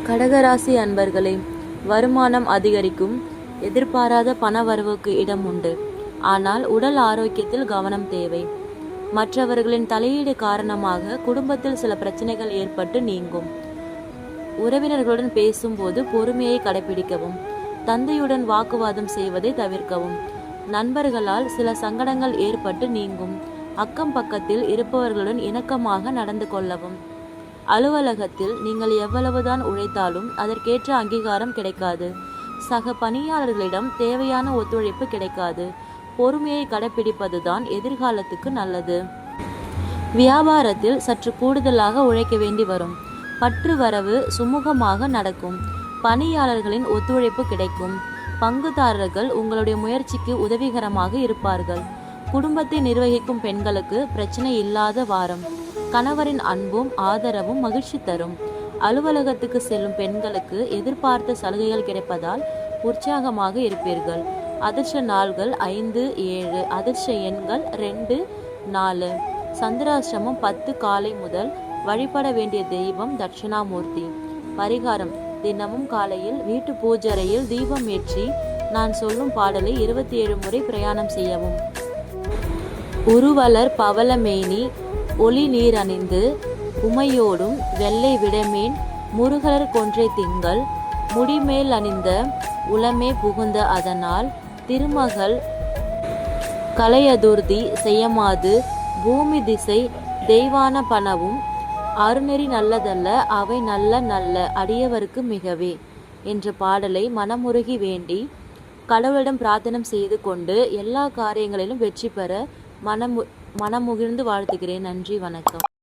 கடகராசி அன்பர்களே, வருமானம் அதிகரிக்கும். எதிர்பாராத பண வரவுக்கு இடம் உண்டு. ஆனால் உடல் ஆரோக்கியத்தில் கவனம் தேவை. மற்றவர்களின் தலையீடு காரணமாக குடும்பத்தில் சில பிரச்சனைகள் ஏற்பட்டு நீங்கும். உறவினர்களுடன் பேசும்போது பொறுமையை கடைபிடிக்கவும். தந்தையுடன் வாக்குவாதம் செய்வதை தவிர்க்கவும். நண்பர்களால் சில சங்கடங்கள் ஏற்பட்டு நீங்கும். அக்கம் பக்கத்தில் இருப்பவர்களுடன் இணக்கமாக நடந்து கொள்ளவும். அலுவலகத்தில் நீங்கள் எவ்வளவுதான் உழைத்தாலும் அதற்கேற்ற அங்கீகாரம் கிடைக்காது. சக பணியாளர்களிடம் தேவையான ஒத்துழைப்பு கிடைக்காது. பொறுமையை கடைபிடிப்பதுதான் எதிர்காலத்துக்கு நல்லது. வியாபாரத்தில் சற்று கூடுதலாக உழைக்க வேண்டி வரும். பற்று வரவு சுமூகமாக நடக்கும். பணியாளர்களின் ஒத்துழைப்பு கிடைக்கும். பங்குதாரர்கள் உங்களுடைய முயற்சிக்கு உதவிகரமாக இருப்பார்கள். குடும்பத்தை நிர்வகிக்கும் பெண்களுக்கு பிரச்சனை இல்லாத வாரம். கணவரின் அன்பும் ஆதரவும் மகிழ்ச்சி தரும். அலுவலகத்துக்கு செல்லும் பெண்களுக்கு எதிர்பார்த்த சலுகைகள் கிடைப்பதால் உற்சாகமாக இருப்பீர்கள். அதிர்ஷ்ட நாள்கள் 5, 7. அதிர்ஷ்ட எண்கள் 2, 4. சந்திராஷ்டமம் 10 காலை முதல். வழிபட வேண்டிய தெய்வம் தட்சிணாமூர்த்தி. பரிகாரம்: தினமும் காலையில் வீட்டு பூஜையில் தீபம் ஏற்றி நான் சொல்லும் பாடலை 27 முறை பிரயாணம் செய்யவும். உருவலர் பவளமேனி ஒளி நீர் அணிந்து உமையோடும் வெள்ளை விடமேன் முருகர் கொன்றை திங்கள் முடிமேல் அணிந்த உளமே புகுந்த அதனால் திருமகள் கலையதுர்தி செய்யமாது பூமி திசை தெய்வான பணவும் அருநெறி நல்லதல்ல அவை நல்ல நல்ல அடியவருக்கு மிகவே என்ற பாடலை மனமுருகி வேண்டி கடவுளிடம் பிரார்த்தனை செய்து கொண்டு எல்லா காரியங்களிலும் வெற்றி பெற மனமுகிழ்ந்து வாழ்த்துகிறேன். நன்றி, வணக்கம்.